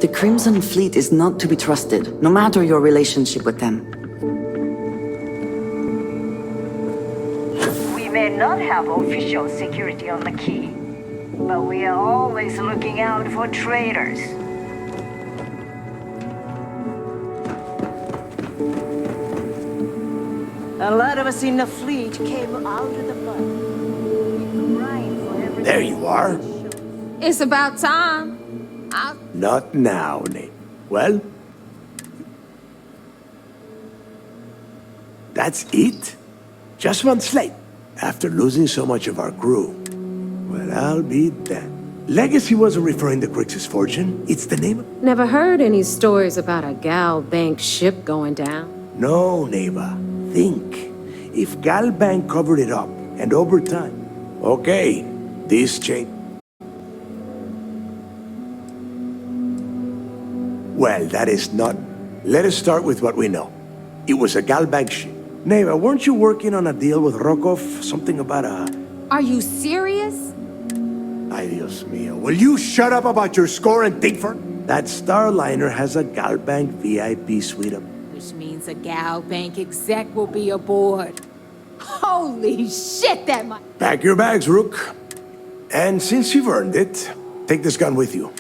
The Crimson Fleet is not to be trusted, no matter your relationship with them. We may not have official security on the key, but we are always looking out for traitors. A lot of us in the fleet came out of the mud. We grind for everything. There you are. It's about time. Not now, Nate. Well? That's it? Just one slate. After losing so much of our crew. Well, I'll be damned. Legacy wasn't referring to Crix's fortune. It's the name of... Never heard any stories about a Gal Bank ship going down. No, neighbor. Think. If Gal Bank covered it up, and over time... Okay, this change... Well, that is not... Let us start with what we know. It was a Gal Bank ship. Neighbor, weren't you working on a deal with Rokov? Something about a... Are you serious? Ay, Dios mío. Will you shut up about your score and think for... That Starliner has a Gal Bank VIP suite up. Which means a Gal Bank exec will be aboard. Holy shit, that might... Pack your bags, Rook. And since you've earned it, take this gun with you.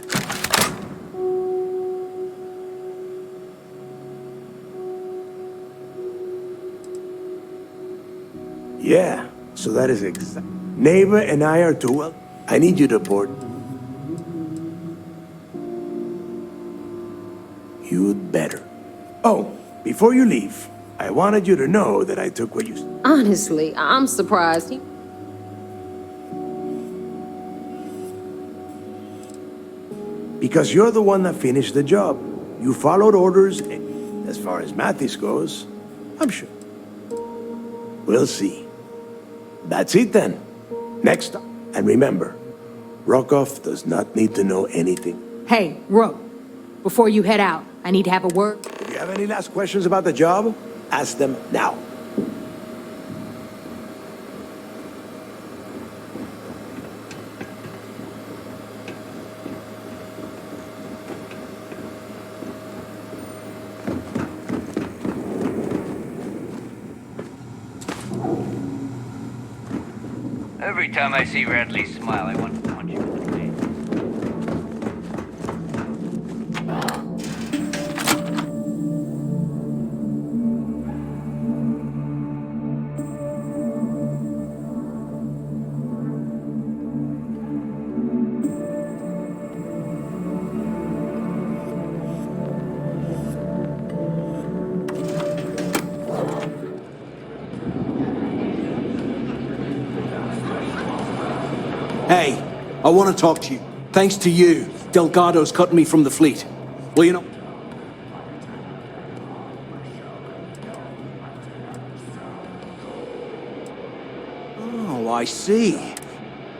Yeah, so that is exact. Neighbor and I are too well. I need you to board. You'd better. Oh, before you leave, I wanted you to know that I took what you... Honestly, I'm surprised. Because you're the one that finished the job. You followed orders, as far as Mathis goes, I'm sure. We'll see. That's it then. Next time. And remember, Rokov does not need to know anything. Hey, Rook, before you head out, I need to have a word. If you have any last questions about the job, ask them now. Every time I see Radley smile, I want to punch him in the face. Hey, I want to talk to you. Thanks to you, Delgado's cutting me from the fleet. Well, you know... Oh, I see.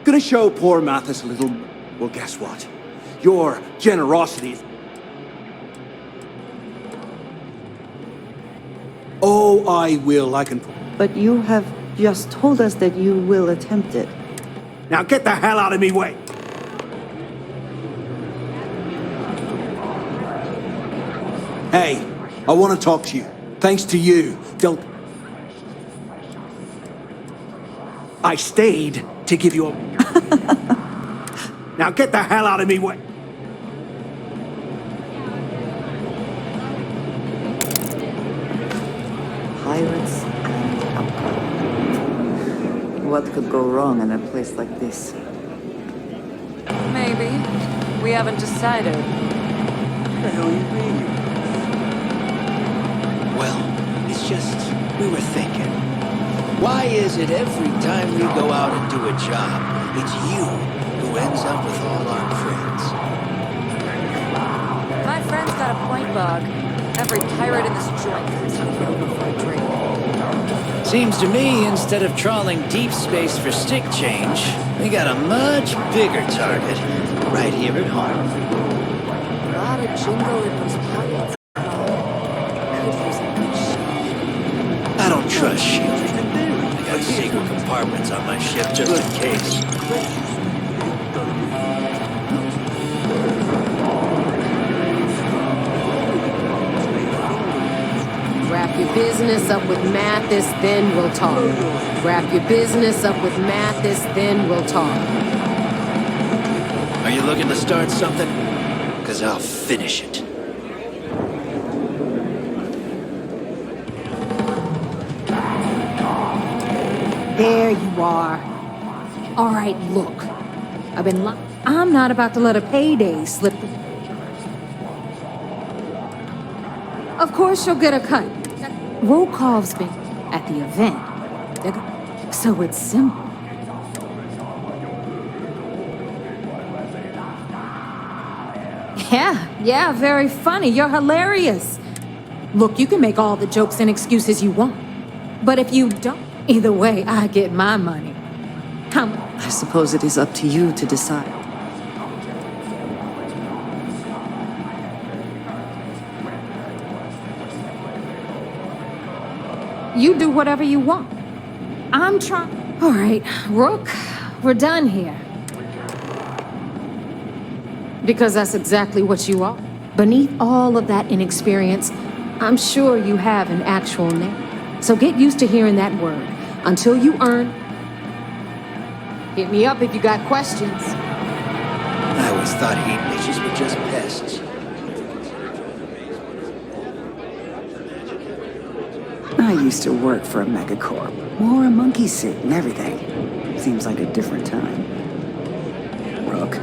Gonna show poor Mathis a little... Well, guess what? Your generosity... Oh, I will, I can... But you have just told us that you will attempt it. Now get the hell out of me way! Hey, I want to talk to you. Thanks to you, I stayed to give you a... Now get the hell out of me way! Pirates and alcohol. What could go wrong in a place like this? Maybe. We haven't decided. What the hell you mean? Well, it's just, we were thinking. Why is it every time we go out and do a job, it's you who ends up with all our friends? My friend's got a point, Bog. Every pirate in this joint comes here over for a drink. Seems to me, instead of trawling deep space for stick change, we got a much bigger target right here at home. A lot of jingle in those pockets. Could use a good shot. I don't trust shielding. I got secret compartments on my ship just in case. business up with Mathis, then we'll talk. Wrap your business up with Mathis, then we'll talk. Are you looking to start something? Because I'll finish it. There you are. All right, look. I'm not about to let a payday slip. Of course you'll get a cut. Rokov's been at the event. So it's simple. Yeah, very funny. You're hilarious. Look, you can make all the jokes and excuses you want. But if you don't, either way, I get my money. I suppose it is up to you to decide. You do whatever you want. I'm trying. All right, Rook, we're done here. Because that's exactly what you are. Beneath all of that inexperience, I'm sure you have an actual name. So get used to hearing that word. Until you earn. Hit me up if you got questions. I always thought hate bitches were just pests. I used to work for a megacorp. Wore a monkey suit and everything. Seems like a different time. Rook.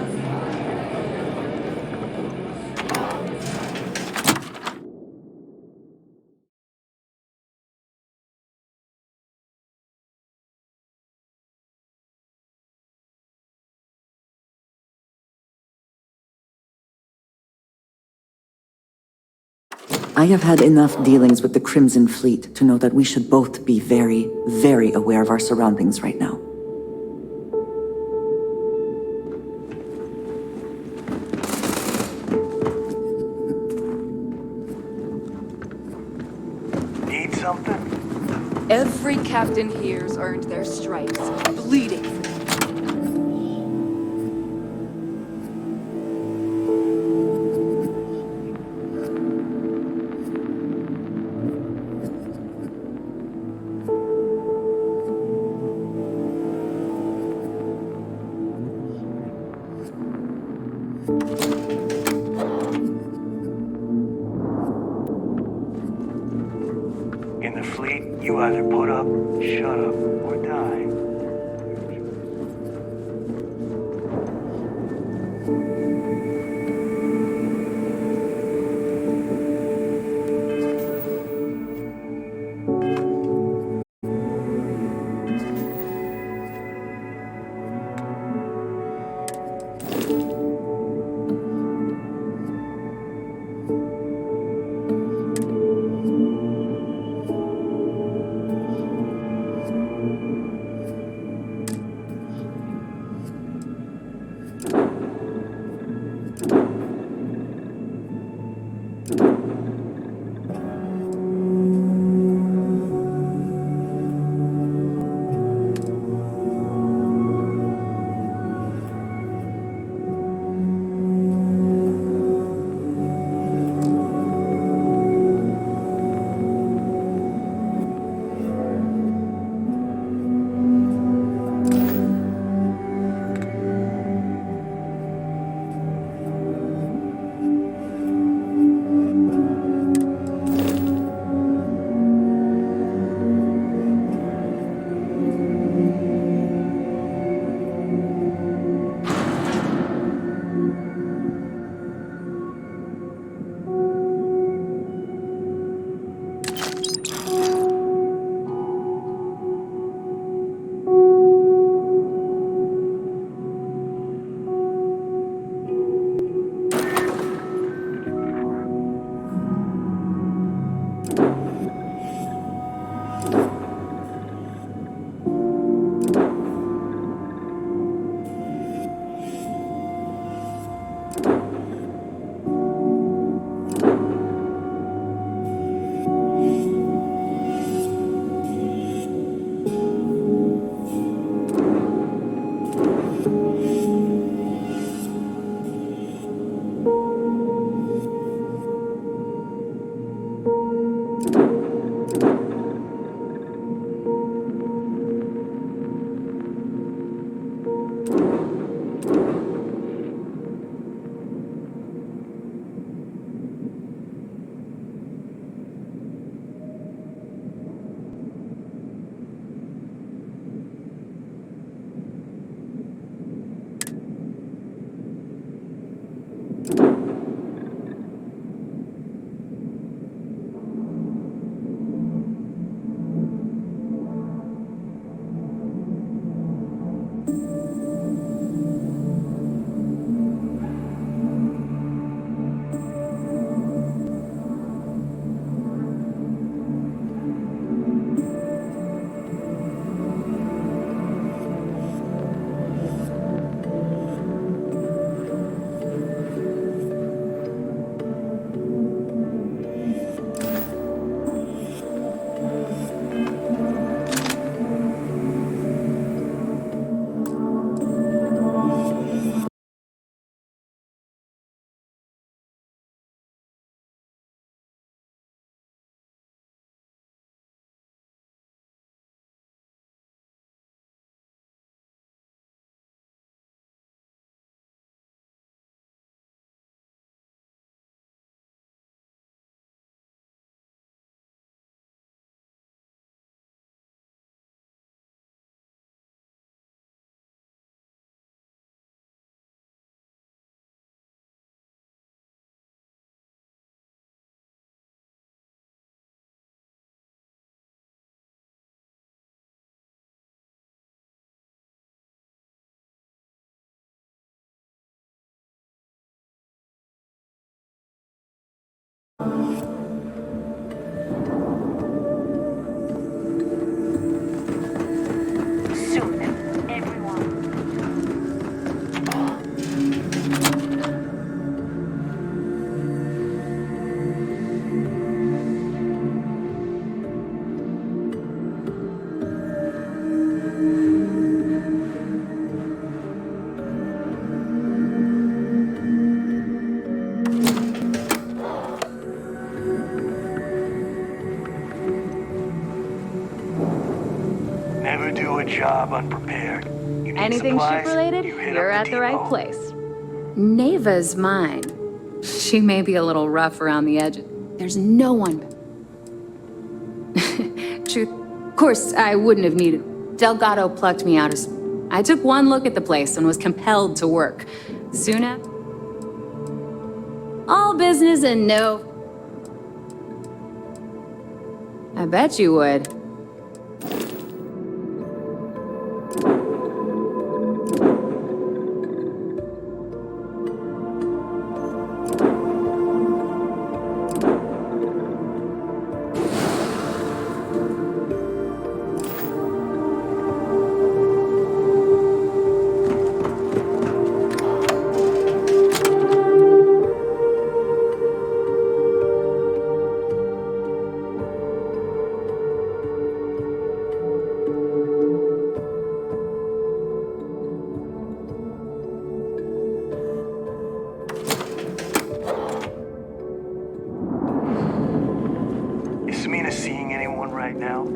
I have had enough dealings with the Crimson Fleet to know that we should both be very, very aware of our surroundings right now. Need something? Every captain here's earned their stripes, bleeding. In the fleet, you either put up, shut up, or die. Soon, everyone. Never do a job unprepared. You need Anything supplies, ship-related, you hit you're up at the right depot. place. Neva's mine. She may be a little rough around the edges. There's no one... Truth. Of course, I wouldn't have needed... Delgado plucked me out of... I took one look at the place and was compelled to work. Soon after... All business and no... I bet you would. Is Samina seeing anyone right now?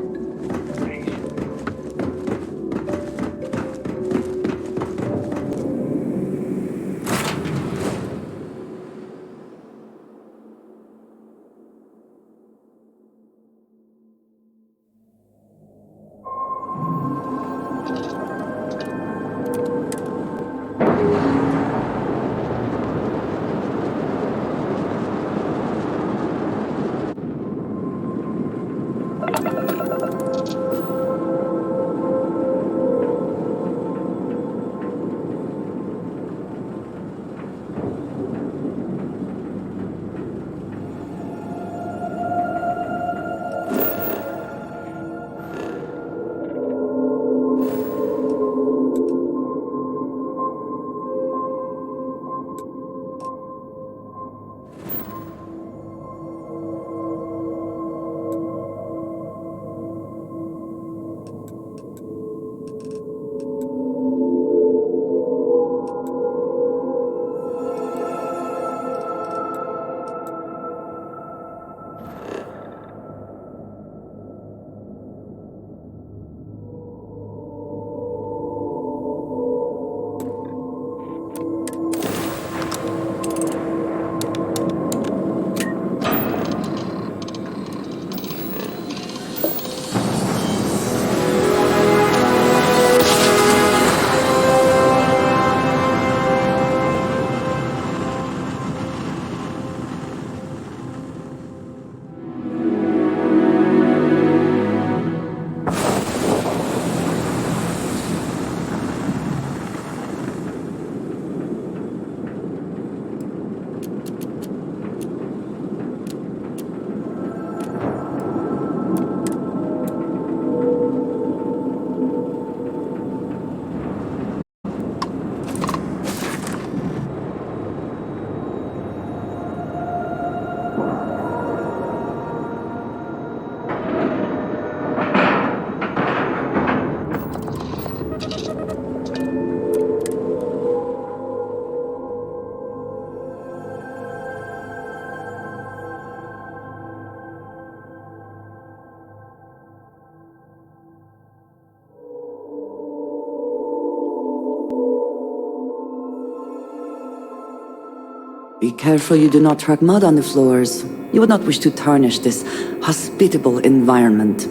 Be careful you do not track mud on the floors. You would not wish to tarnish this hospitable environment.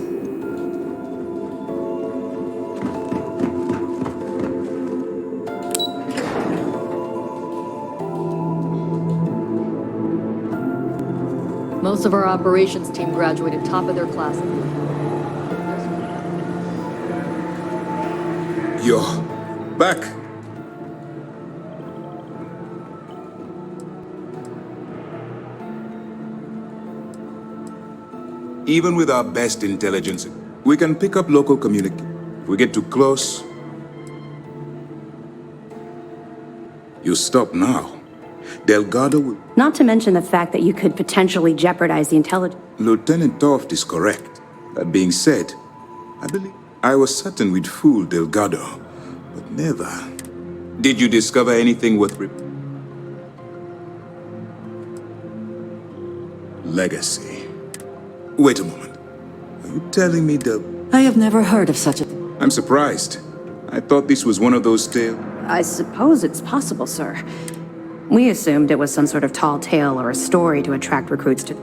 Most of our operations team graduated top of their class. Yo, back. Even with our best intelligence, we can pick up local communication. If we get too close, you stop now. Delgado will... Not to mention the fact that you could potentially jeopardize the intelligence. Lieutenant Toft is correct. That being said, I was certain we'd fool Delgado, but never. Did you discover anything worth Legacy. Wait a moment. Are you telling me I have never heard of such a thing. I'm surprised. I thought this was one of those tales. I suppose it's possible, sir. We assumed it was some sort of tall tale or a story to attract recruits to...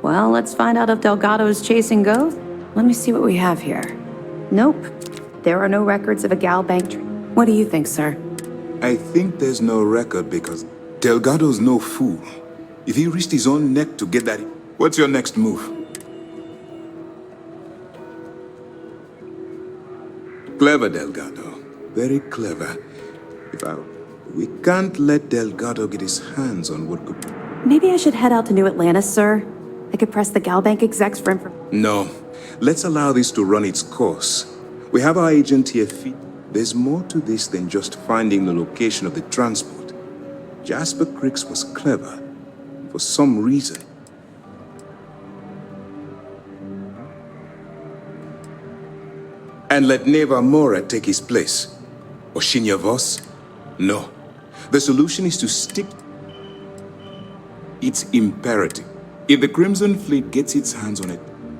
Well, let's find out if Delgado's chasing ghosts. Let me see what we have here. Nope. There are no records of a gal bank tree. What do you think, sir? I think there's no record because Delgado's no fool. If he risked his own neck to get that... What's your next move? Clever, Delgado. Very clever. We can't let Delgado get his hands on what could... Maybe I should head out to New Atlantis, sir. I could press the gal bank execs for information. No. Let's allow this to run its course. We have our agent here. There's more to this than just finding the location of the transport. Jasper Cricks was clever. For some reason. And let Neva Mora take his place. Or Shinya Voss? No. The solution is to stick... It's imperative. If the Crimson Fleet gets its hands on it,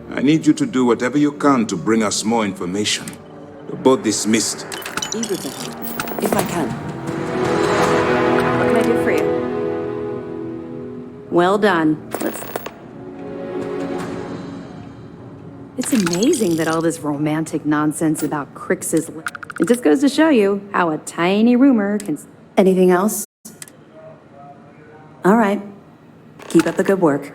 I need you to do whatever you can to bring us more information. You're both dismissed. Eager to, if I can. What can I do for you? Well done. It's amazing that all this romantic nonsense about Crix's... It just goes to show you how a tiny rumor can... Anything else? All right. Keep up the good work.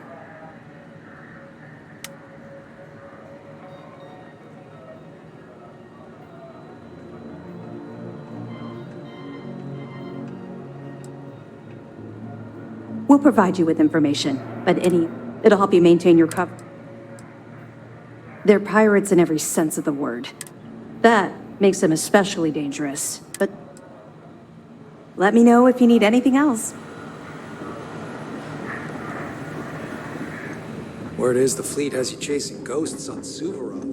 We'll provide you with information, but it'll help you maintain your cover. They're pirates in every sense of the word. That makes them especially dangerous, but let me know if you need anything else. Word is the fleet has you chasing ghosts on Suvorov.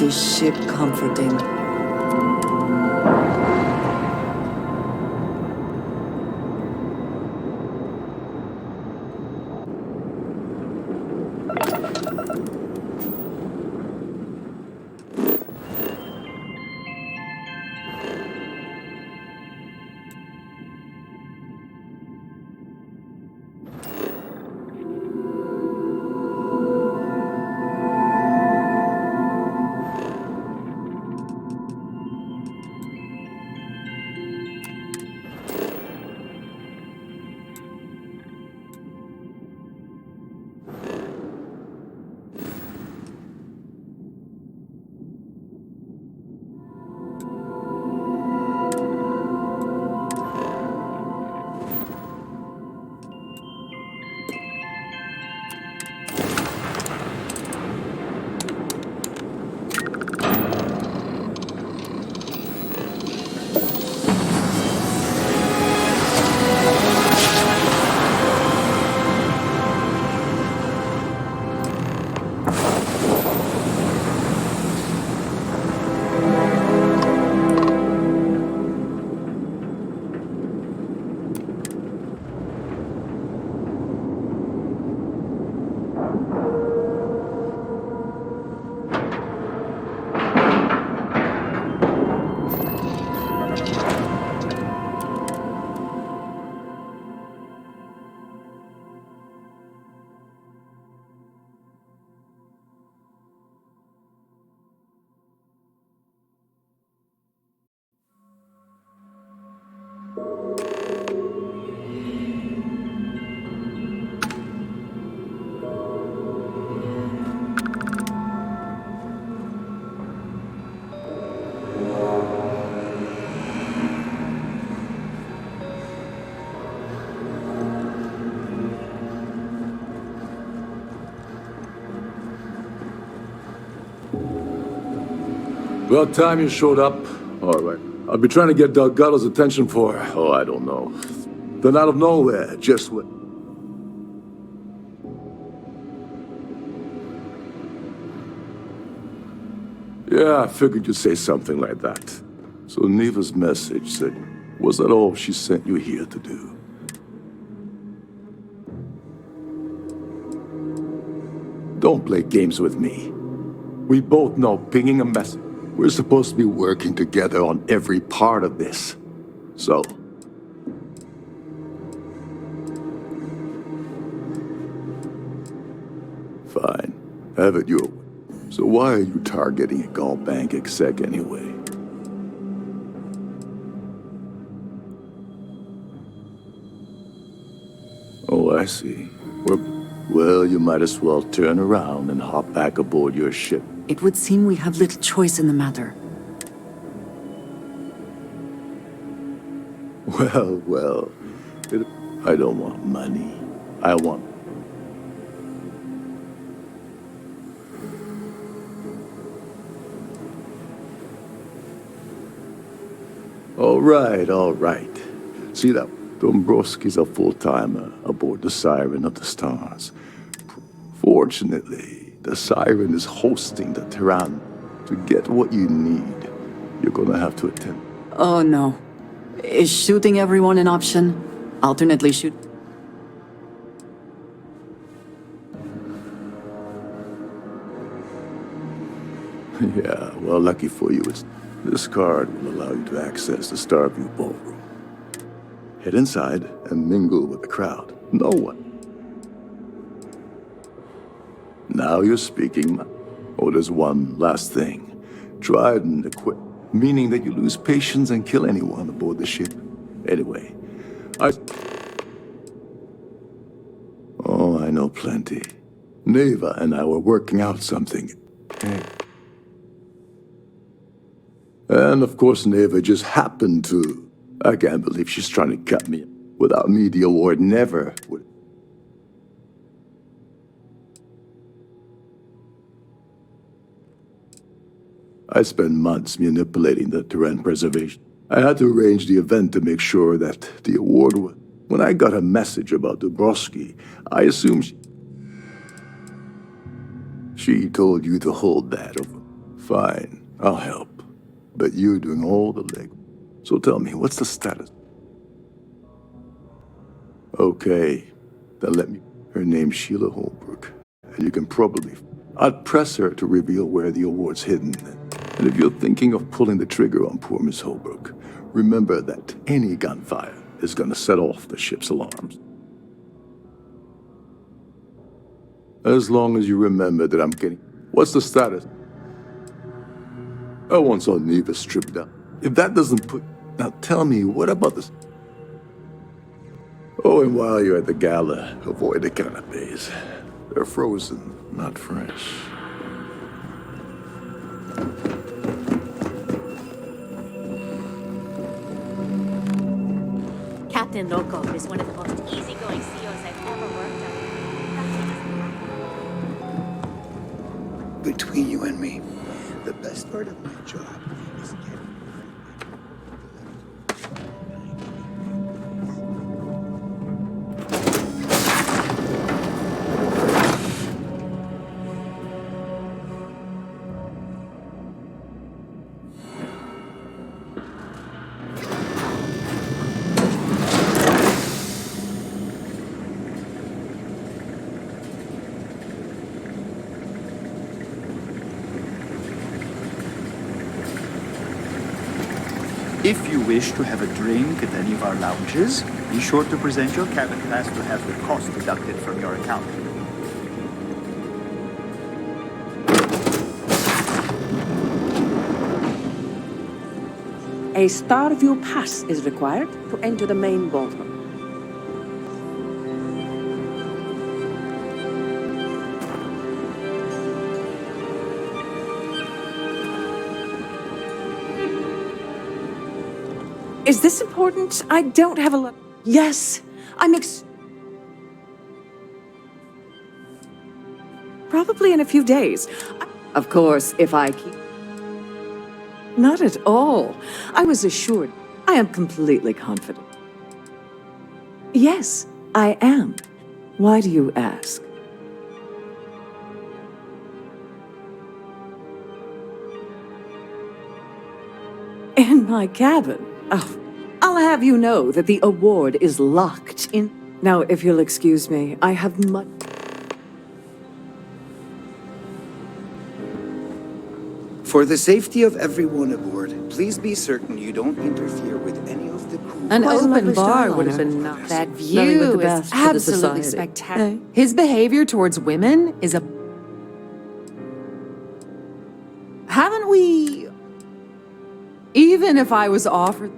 this ship comforting. About time you showed up. All right. I've been trying to get Delgado's attention for, I don't know. Then out of nowhere, just what... Yeah, I figured you'd say something like that. So Neva's message said, was that all she sent you here to do? Don't play games with me. We both know pinging a message. We're supposed to be working together on every part of this. So... Fine. Have it your way. So why are you targeting a Gallbank exec anyway? Oh, I see. Well, you might as well turn around and hop back aboard your ship. It would seem we have little choice in the matter. Well, I don't want money. I want... All right. See that? Dombrowski's a full-timer aboard the Siren of the Stars. Fortunately, the Siren is hosting the Tyrann. To get what you need, you're gonna have to attend. Oh no. Is shooting everyone an option? Alternately shoot... Yeah, well, lucky for you, this card will allow you to access the Starfield ballroom. Head inside and mingle with the crowd. No one. Now you're speaking. Oh, there's one last thing. Trident equip, meaning that you lose patience and kill anyone aboard the ship. Anyway, Oh, I know plenty. Neva and I were working out something. And of course, Neva just happened to. I can't believe she's trying to cut me. Without me, the award never would. I spent months manipulating the Tyrann preservation. I had to arrange the event to make sure that the award would. When I got a message about Dombrowski, I assumed she told you to hold that over. Fine, I'll help. But you're doing all the leg. So tell me, what's the status? Okay, then let me... Her name's Sheila Holbrook, and you can probably... I'd press her to reveal where the award's hidden. And if you're thinking of pulling the trigger on poor Miss Holbrook, remember that any gunfire is gonna set off the ship's alarms. As long as you remember that I'm getting... What's the status? I once saw Neva stripped down. If that doesn't put... Now tell me, what about this? Oh, and while you're at the gala, avoid the canapes. They're frozen, not fresh. Captain Loco is one of the most easygoing CEOs I've ever worked on. Between you and me, the best part of my job is getting... If you wish to have a drink at any of our lounges, be sure to present your cabin pass to have the cost deducted from your account. A Starview pass is required to enter the main ballroom. Is this important? I don't have a lot. Yes, probably in a few days. Of course, if I keep... Not at all. I was assured. I am completely confident. Yes, I am. Why do you ask? In my cabin? Oh, I'll have you know that the award is locked in. Now, if you'll excuse me, I have much... For the safety of everyone aboard, please be certain you don't interfere with any of the crew. An open bar would have been nice. That view is absolutely spectacular. His behavior towards women is a... Haven't we... Even if I was offered...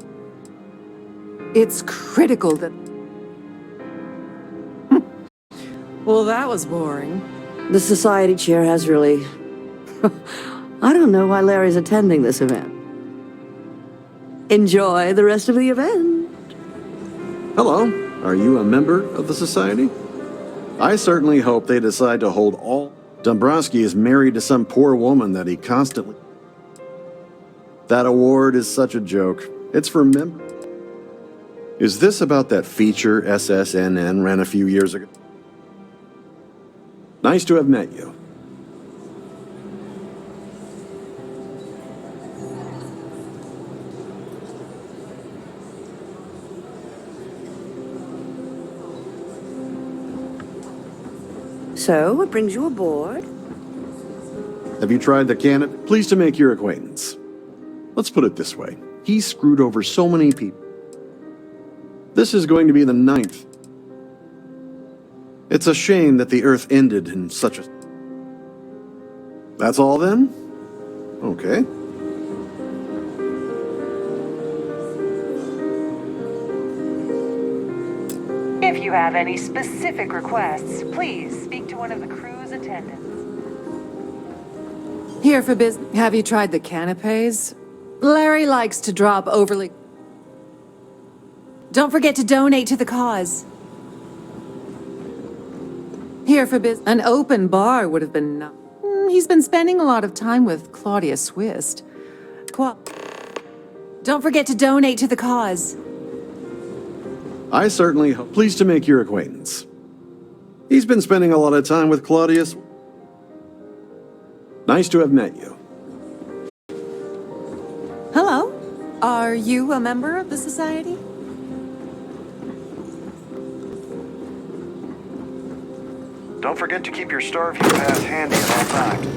It's critical that... Well, that was boring. The society chair has really... I don't know why Larry's attending this event. Enjoy the rest of the event. Hello. Are you a member of the society? I certainly hope they decide to hold all... Dombrowski is married to some poor woman that he constantly... That award is such a joke. It's for members. Is this about that feature SSNN ran a few years ago? Nice to have met you. So, what brings you aboard? Have you tried the cannon? Pleased to make your acquaintance. Let's put it this way. He screwed over so many people. This is going to be the 9th. It's a shame that the Earth ended in such a... That's all then? Okay. If you have any specific requests, please speak to one of the crew's attendants. Here for business. Have you tried the canapes? Larry likes to drop overly... Don't forget to donate to the cause. Here for business. An open bar would have been... He's been spending a lot of time with Claudia Swist. Don't forget to donate to the cause. I certainly hope. Pleased to make your acquaintance. He's been spending a lot of time with Claudius. Nice to have met you. Are you a member of the Society? Don't forget to keep your Starfield pass handy at all times.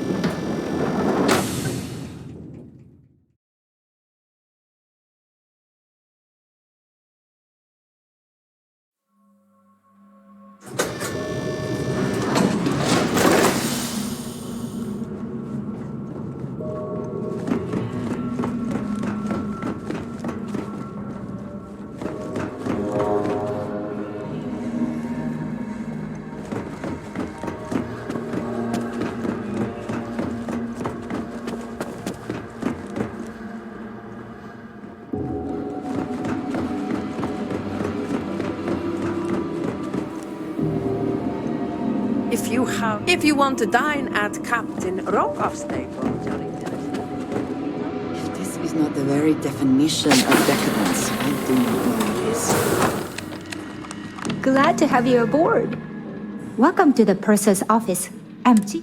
If you want to dine at Captain Rokoff's table during dinner. If this is not the very definition of decadence, I do not know what is. Glad to have you aboard. Welcome to the purser's office. Empty.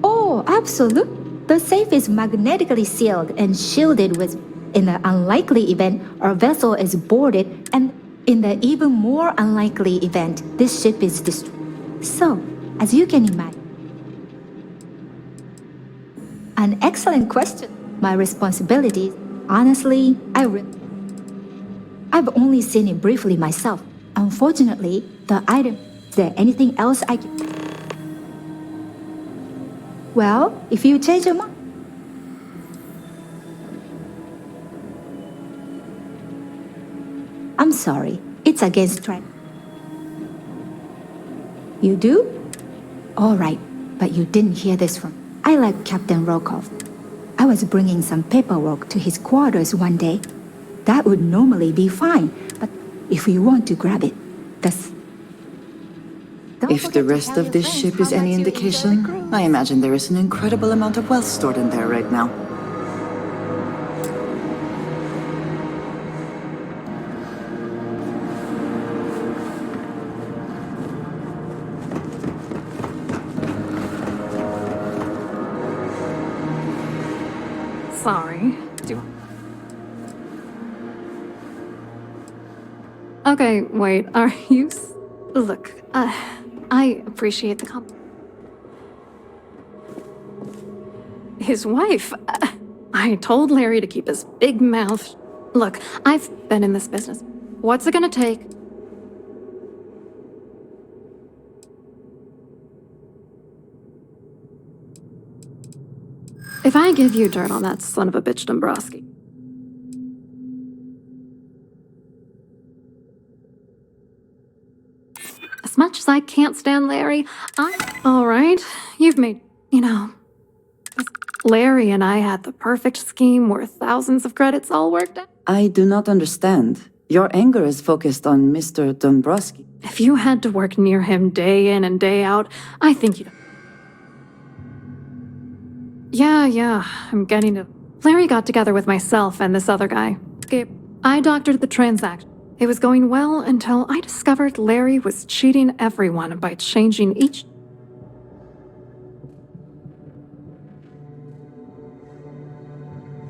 Oh, absolutely. The safe is magnetically sealed and shielded with, in the unlikely event our vessel is boarded, and in the even more unlikely event this ship is destroyed. So, as you can imagine, an excellent question. My responsibilities, honestly, I've only seen it briefly myself. Unfortunately, the item. Is there anything else I can? Well, if you change your mind. I'm sorry, it's against trend. You do? All right, but you didn't hear this from. I like Captain Rokoff. I was bringing some paperwork to his quarters one day. That would normally be fine, but if you want to grab it, that's... If the rest of this ship is any indication, I imagine there is an incredible amount of wealth stored in there right now. Sorry. Okay, wait, are you... Look, I appreciate the compliment. His wife... I told Larry to keep his big mouth... Look, I've been in this business. What's it gonna take? If I give you dirt on that son of a bitch Dombrowski... As much as I can't stand Larry, all right, you've made, Larry and I had the perfect scheme worth thousands of credits all worked out. I do not understand. Your anger is focused on Mr. Dombrowski. If you had to work near him day in and day out, I think you'd... Yeah, I'm getting to... Larry got together with myself and this other guy. I doctored the transaction. It was going well until I discovered Larry was cheating everyone by changing each...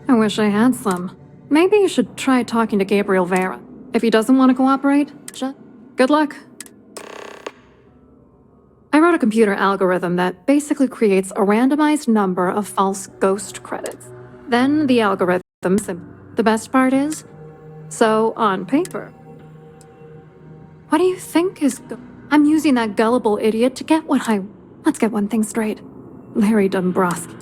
I wish I had some. Maybe you should try talking to Gabriel Vera. If he doesn't want to cooperate, good luck. I wrote a computer algorithm that basically creates a randomized number of false ghost credits. Then the algorithm... The best part is... So, on paper... What do you think is... I'm using that gullible idiot to get what I... Let's get one thing straight. Larry Dombrowski.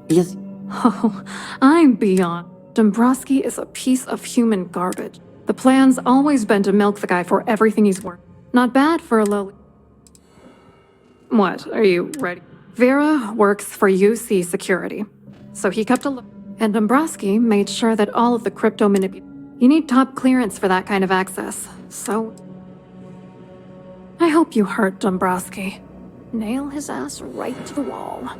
Yes. Oh, I'm beyond. Dombrowski is a piece of human garbage. The plan's always been to milk the guy for everything he's worth. Not bad for a lowly... What, are you ready? Vera works for UC Security. So he kept a look. And Dombrowski made sure that all of the crypto manipulation... You need top clearance for that kind of access. So... I hope you hurt Dombrowski. Nail his ass right to the wall.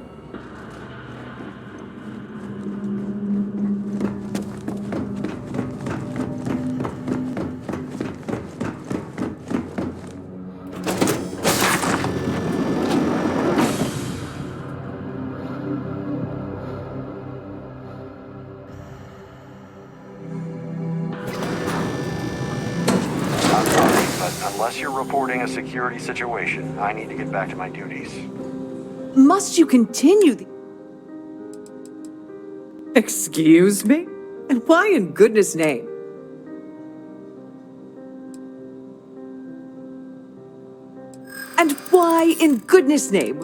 reporting a security situation. I need to get back to my duties. Must you continue the... Excuse me? And why in goodness name? And why in goodness name?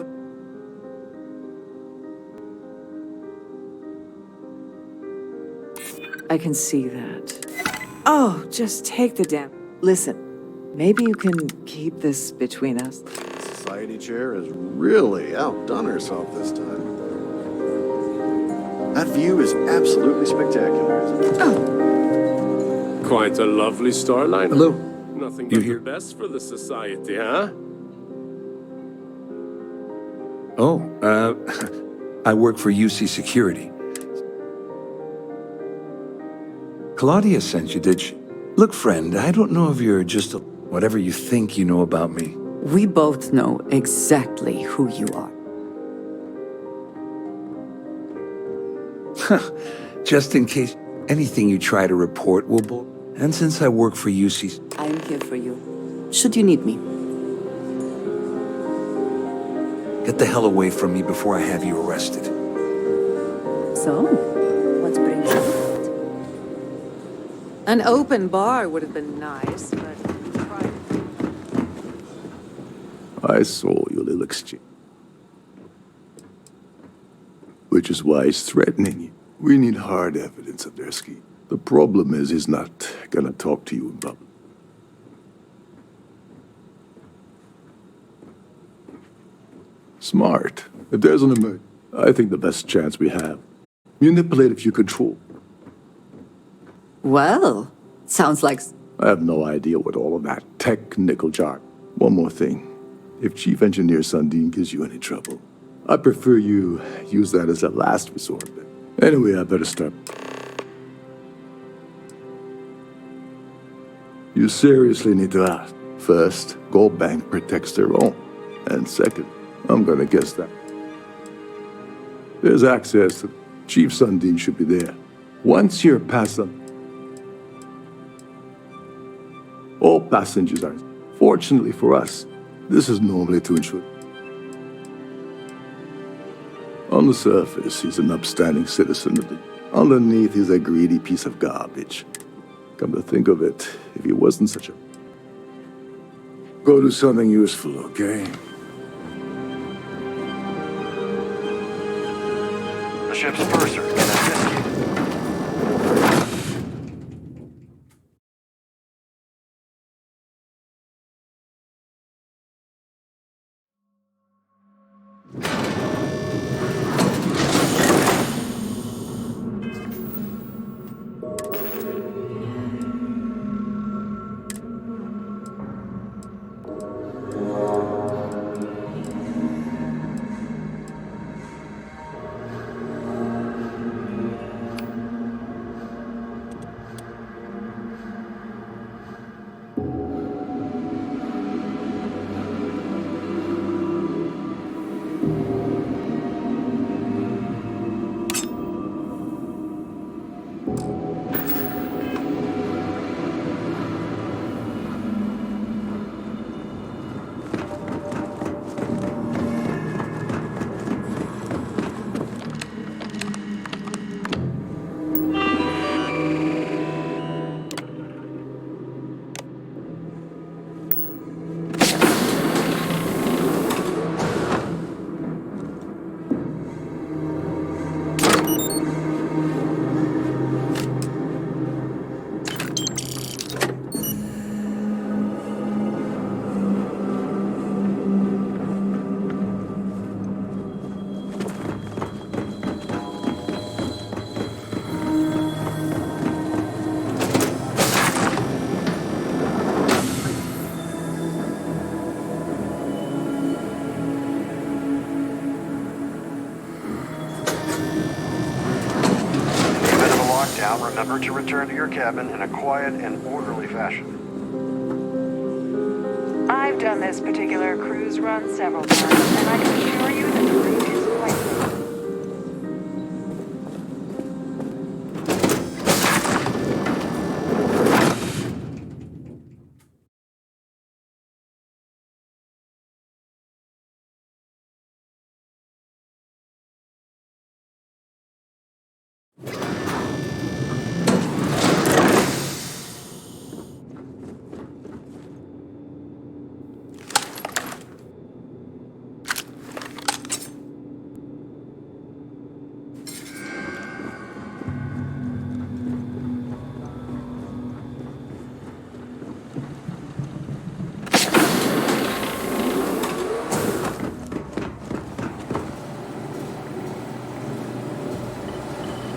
I can see that. Oh, just take the damn... Listen, maybe you can keep this between us. Society chair has really outdone herself this time. That view is absolutely spectacular, isn't it? Quite a lovely starliner. Hello. Nothing You but here? the best for the society, huh? Oh, I work for UC Security. Claudia sent you, did she? Look, friend, I don't know if you're just whatever you think you know about me. We both know exactly who you are. Just in case anything you try to report will blow. And since I work for UC... I'm here for you. Should you need me. Get the hell away from me before I have you arrested. So, what brings you? An open bar would have been nice, but... I saw your little exchange. Which is why he's threatening you. We need hard evidence of their scheme. The problem is he's not gonna talk to you in public. Smart. If there's an emergency, I think the best chance we have. Manipulate if you control. Well, sounds like... I have no idea what all of that technical jargon. One more thing. If Chief Engineer Sundin gives you any trouble, I prefer you use that as a last resort. Anyway, I better start. You seriously need to ask. First, Gold Bank protects their own. And second, I'm gonna guess that there's access to... Chief Sundin should be there. Once you're past them, all passengers are... Fortunately for us, this is normally to ensure... On the surface, he's an upstanding citizen of the... Underneath, he's a greedy piece of garbage. Come to think of it, if he wasn't such a... Go do something useful, okay? The ship's purser can assist you. Remember to return to your cabin in a quiet and orderly fashion. I've done this particular cruise run several times, and I can assure you that the route is quite...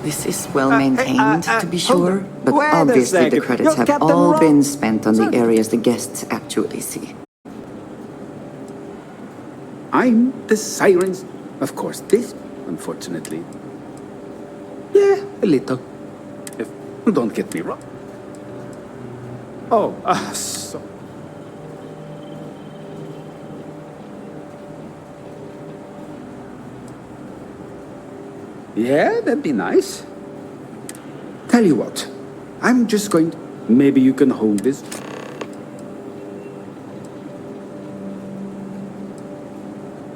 This is well maintained, to be hold sure, on. but Wait a obviously the second. credits You're have Captain all Rock. been spent on the Sorry. areas the guests actually see. I'm the Sirens. Of course, this, unfortunately. Yeah, a little. If, don't get me wrong. Oh, so. Yeah, that'd be nice. Tell you what, I'm just going to... Maybe you can hold this.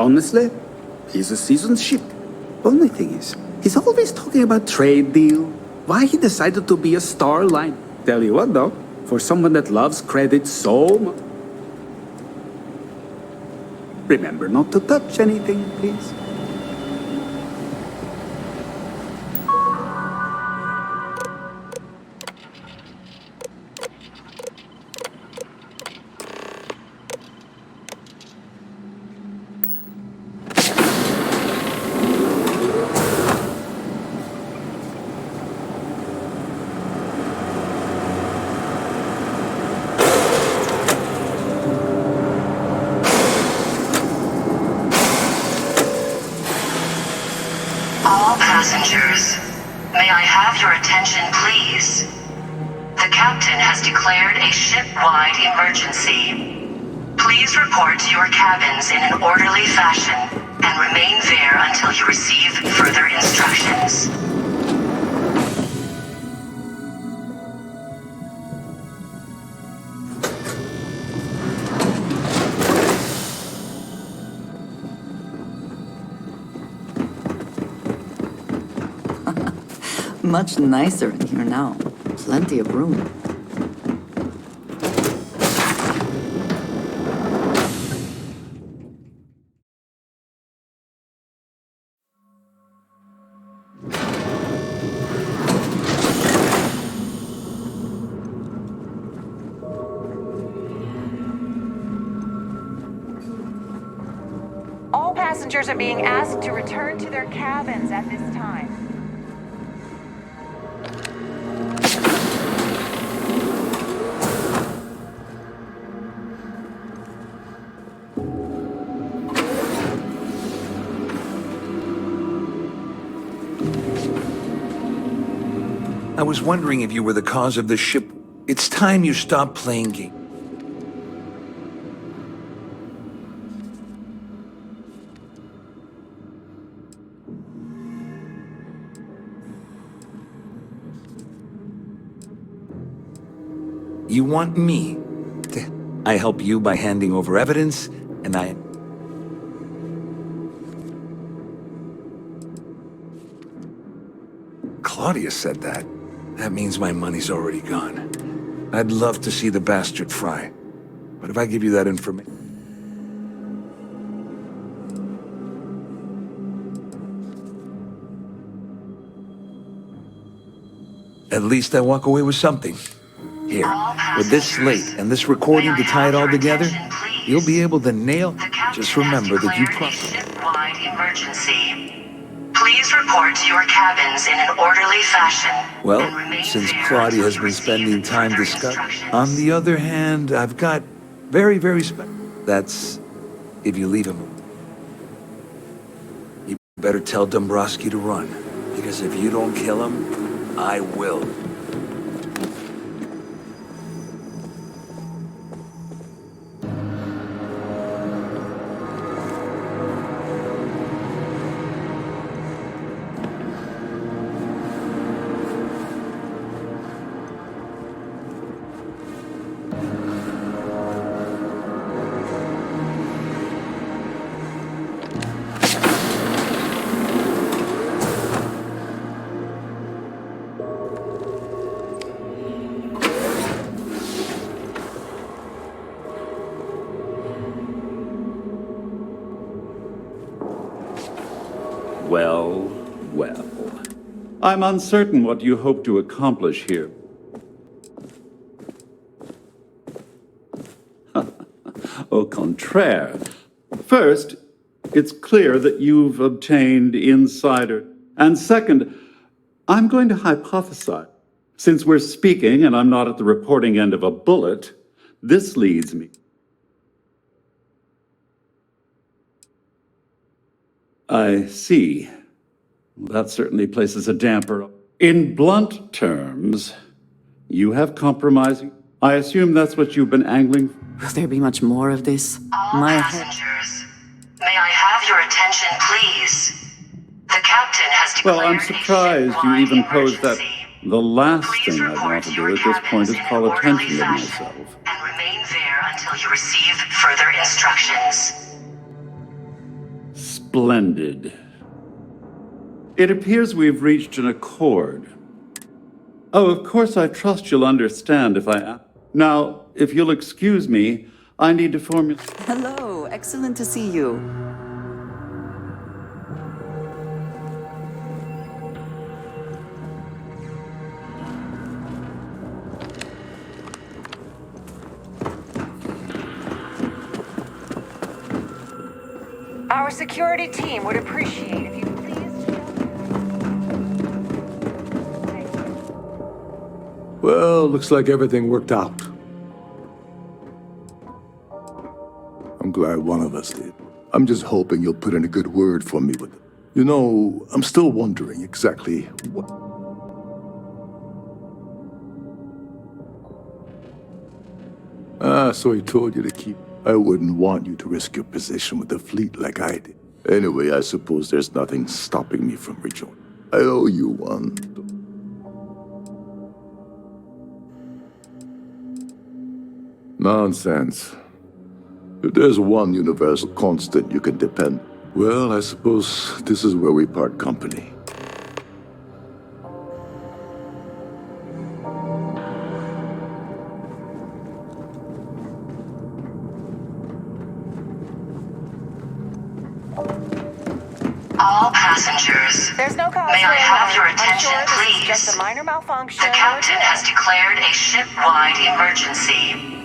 Honestly, he's a seasoned ship. Only thing is, he's always talking about trade deal. Why he decided to be a star line. Tell you what though, for someone that loves credit so much. Remember not to touch anything, please. All passengers, may I have your attention, please? The captain has declared a ship-wide emergency. Please report to your cabins in an orderly fashion and remain there until you receive further instructions. Much nicer in here now. Plenty of room. All passengers are being asked to return to their cabins at this time. I was wondering if you were the cause of the ship. It's time you stop playing games. You want me to... I help you by handing over evidence, and I... Claudia said that. That means my money's already gone. I'd love to see the bastard fry. But if I give you that information... At least I walk away with something. Here, with this slate and this recording to tie it all together, you'll be able to nail... Just remember that you Ship-wide emergency. Please report to your cabins in an orderly fashion. Well, since Claudia has been spending time discussing... On the other hand, I've got very, very That's if you leave him. You better tell Dombrowski to run, because if you don't kill him, I will. Well, well. I'm uncertain what you hope to accomplish here. Au contraire. First, it's clear that you've obtained insider. And second, I'm going to hypothesize. Since we're speaking and I'm not at the reporting end of a bullet, this leads me. I see. That certainly places a damper. In blunt terms, you have compromising. I assume that's what you've been angling for. Will there be much more of this? All passengers, may I have your attention, please? The captain has declared Well, I'm surprised you even posed that. The last thing I want to do at this point is call attention to myself. And remain there until you receive further instructions. Splendid. It appears we've reached an accord. Oh, of course, I trust you'll understand if I... Now, if you'll excuse me, I need to formulate... Hello, excellent to see you. Our security team would appreciate if you please. Well, looks like everything worked out. I'm glad one of us did. I'm just hoping you'll put in a good word for me with it. You know, I'm still wondering exactly what... So he told you to keep... I wouldn't want you to risk your position with the fleet like I did. Anyway, I suppose there's nothing stopping me from rejoining. I owe you one. Nonsense. If there's one universal constant you can depend, well, I suppose this is where we part company. All passengers, There's no cause may for I have your alarm. I'm attention, sure this please? is just a minor malfunction. The captain has declared a ship-wide emergency.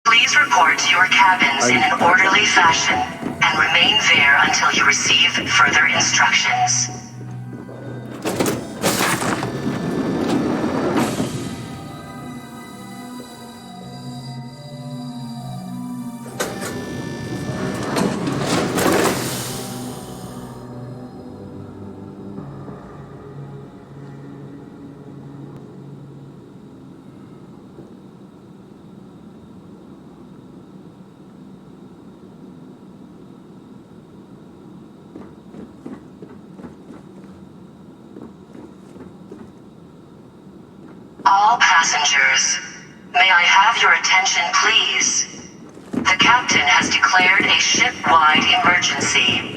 Please report to your cabins in an orderly fashion and remain there until you receive further instructions. All passengers, may I have your attention, please? The captain has declared a ship-wide emergency.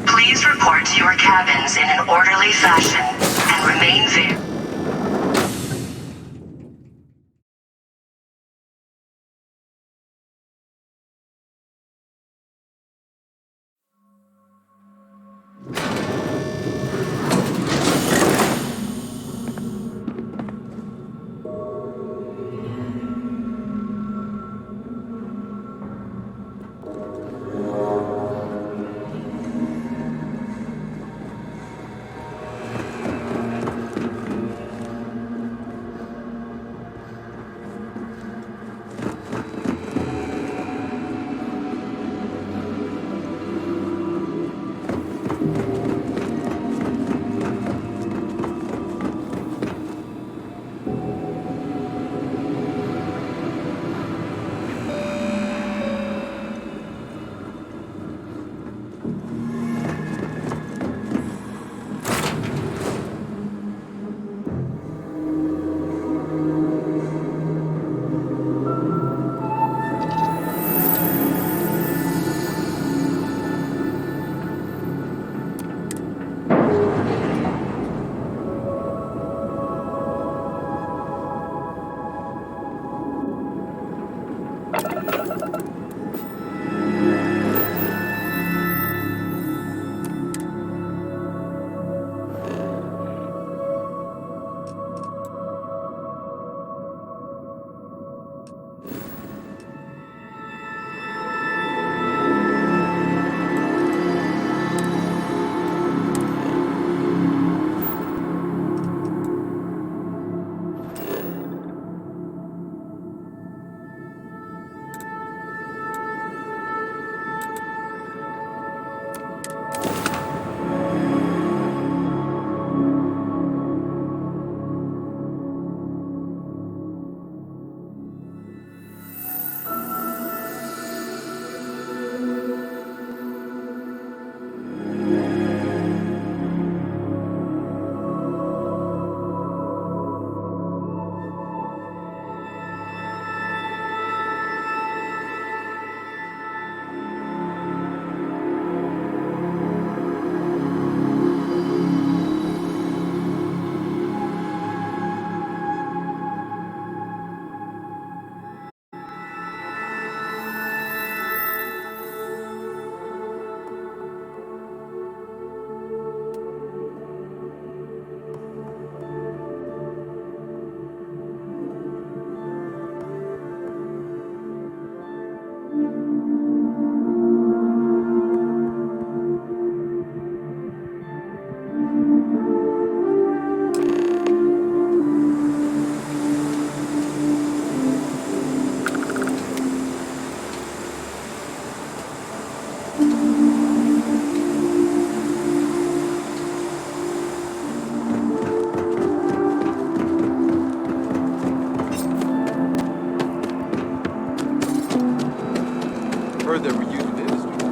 Please report to your cabins in an orderly fashion and remain there.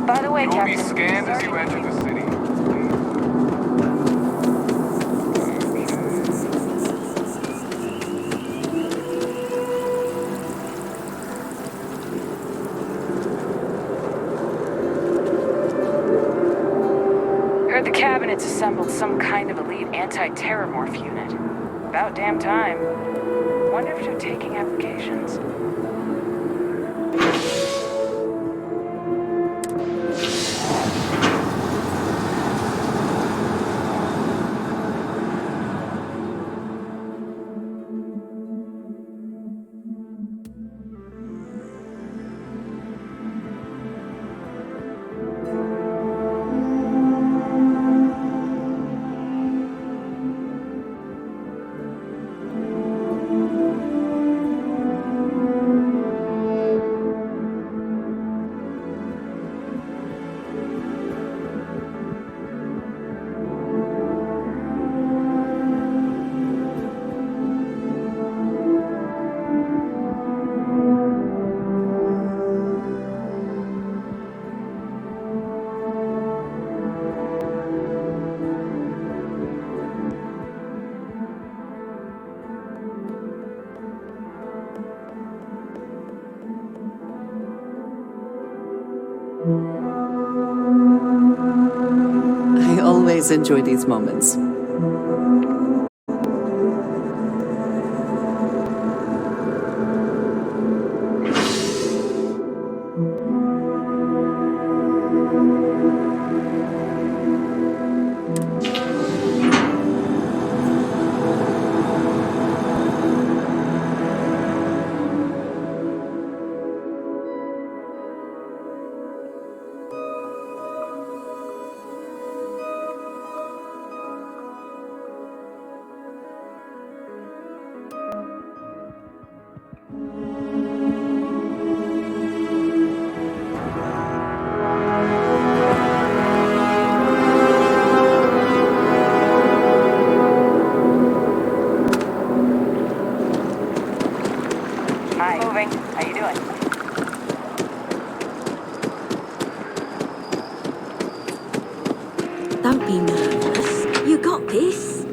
By the way, You'll Captain, be scanned as you enter the city. heard the cabinet's assembled some kind of elite anti-terror morph unit. About damn time. Wonder if they're taking applications. I always enjoy these moments. Hi. Moving. How you doing? Don't be nervous. You got this.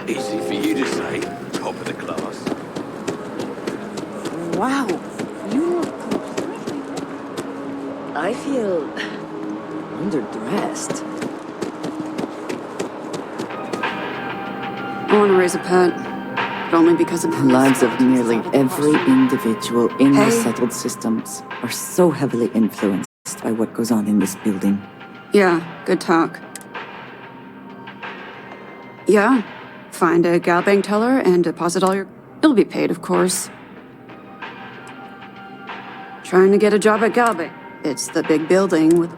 Easy for you to say. Top of the class. Wow. You look I feel underdressed. I want to raise a pet, but only because of The lives of nearly every individual in the Hey. settled systems are so heavily influenced by what goes on in this building. Yeah, good talk. Yeah, find a gal bank teller and deposit all your... It'll be paid, of course. Trying to get a job at gal bank. It's the big building with...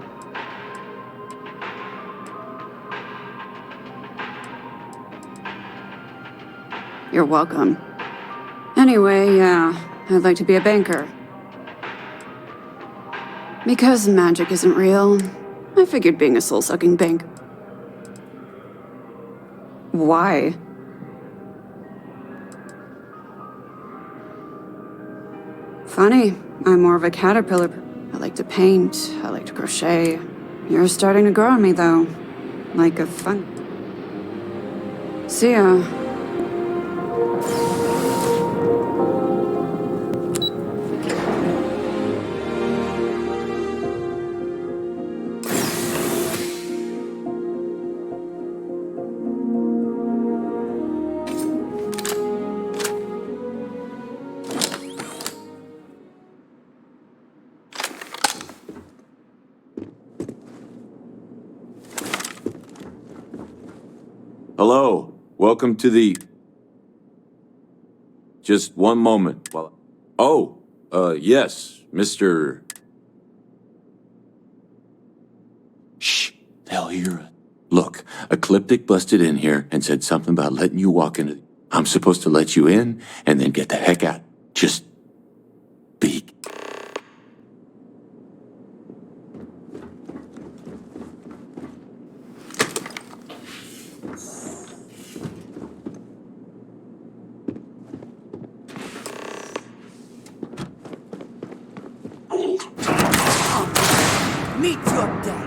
You're welcome. Anyway, yeah, I'd like to be a banker. Because magic isn't real, I figured being a soul-sucking bank. Why? Funny, I'm more of a caterpillar. I like to paint, I like to crochet. You're starting to grow on me, though. Like a fun. See ya. Hello. Welcome to the... Just one moment. Yes, Mr... Shh, they'll hear us. Look, Ecliptic busted in here and said something about letting you walk into... I'm supposed to let you in and then get the heck out. Just... be... Meet your death.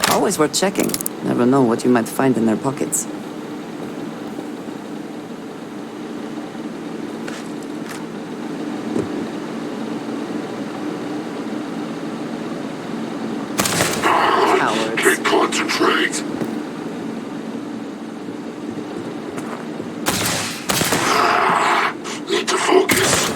Always worth checking. Never know what you might find in their pockets. Can't concentrate. Need to focus.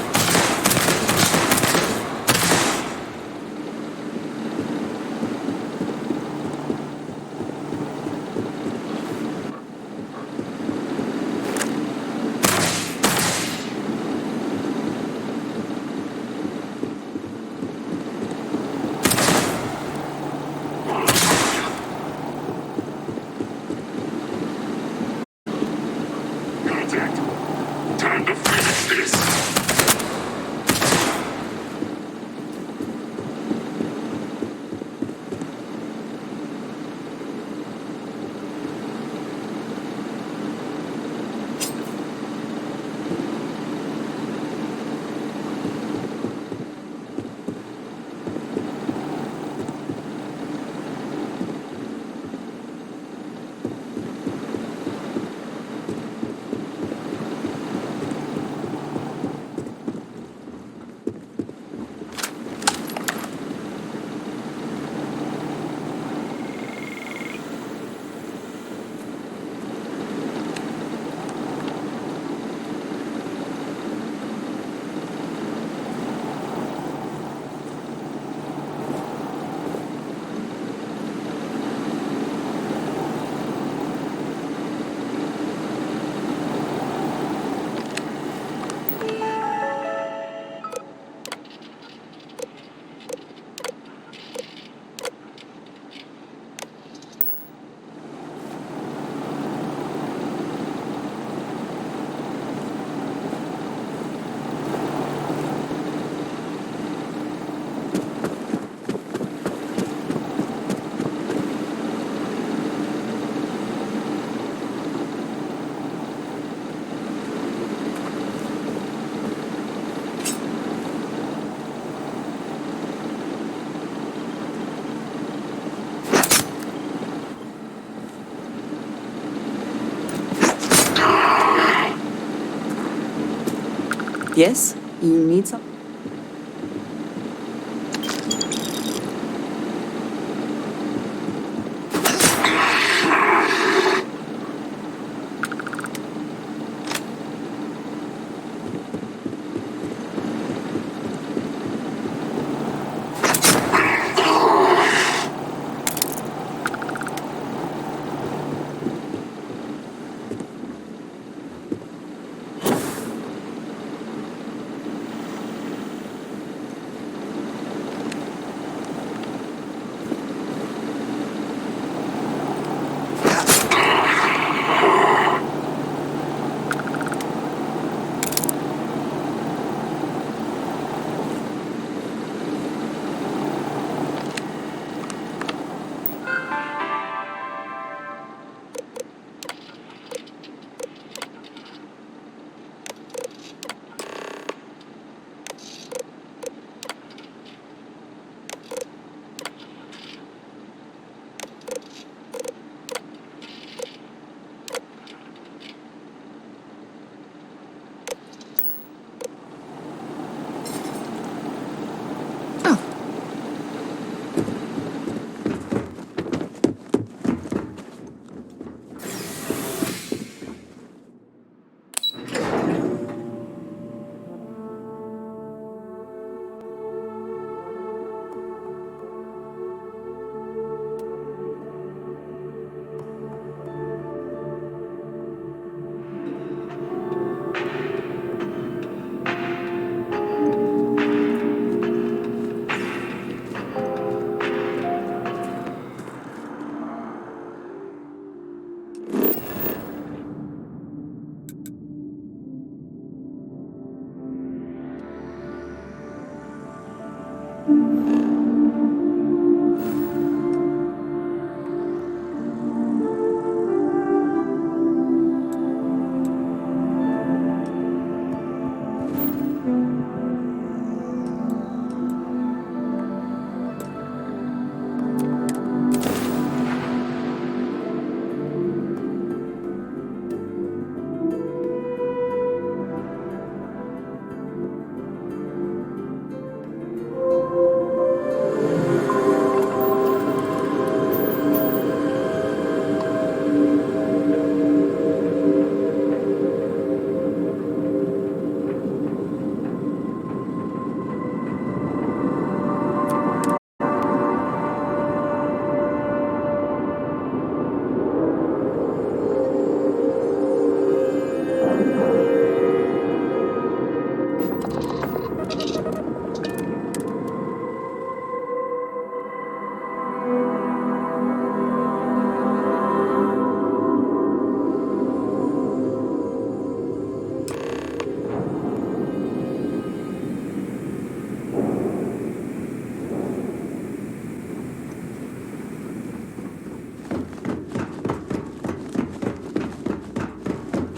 Yes? You need some?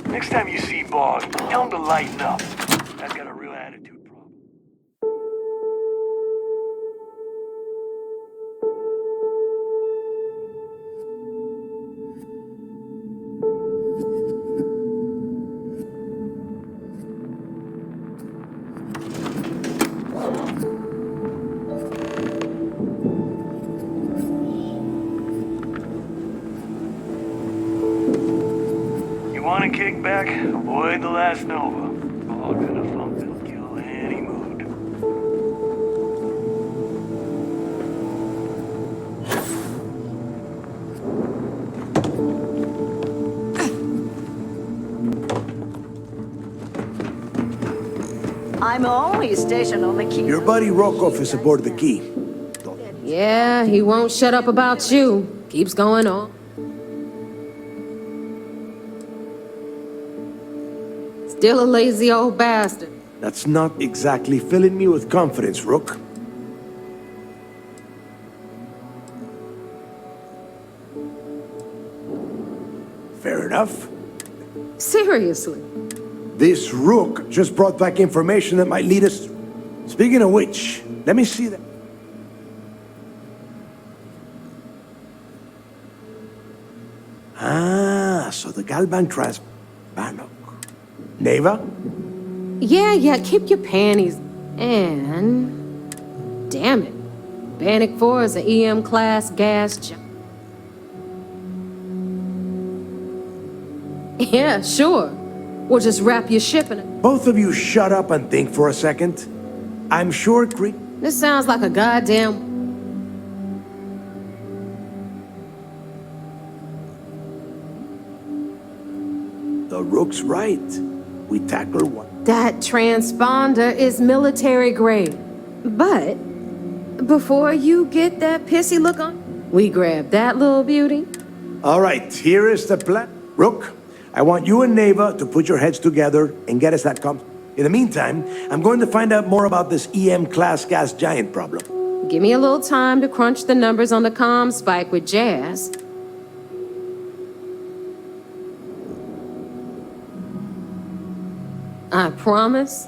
Next time you see Bog, tell him to lighten up. That's got a real attitude problem. You want a kickback? Avoid the last Nova. Bog's in a funk that'll kill any mood. I'm always stationed on the key. Your buddy Rokov is aboard the key. Yeah, he won't shut up about you. Keeps going on. Still a lazy old bastard. That's not exactly filling me with confidence, Rook. Fair enough. Seriously. This Rook just brought back information that might lead us... Speaking of which, let me see that. Ah, so the Galban Bannock. Neva? Yeah, keep your panties. And... damn it. Bannock 4 is an EM class gas Yeah, sure. We'll just wrap your ship in it. Both of you shut up and think for a second. I'm sure This sounds like a goddamn... The Rook's right. We tackle one. That transponder is military grade. But before you get that pissy look on, we grab that little beauty. All right, here is the plan. Rook, I want you and Neva to put your heads together and get us that comp. In the meantime, I'm going to find out more about this EM-class gas giant problem. Give me a little time to crunch the numbers on the comm spike with Jazz. I promise.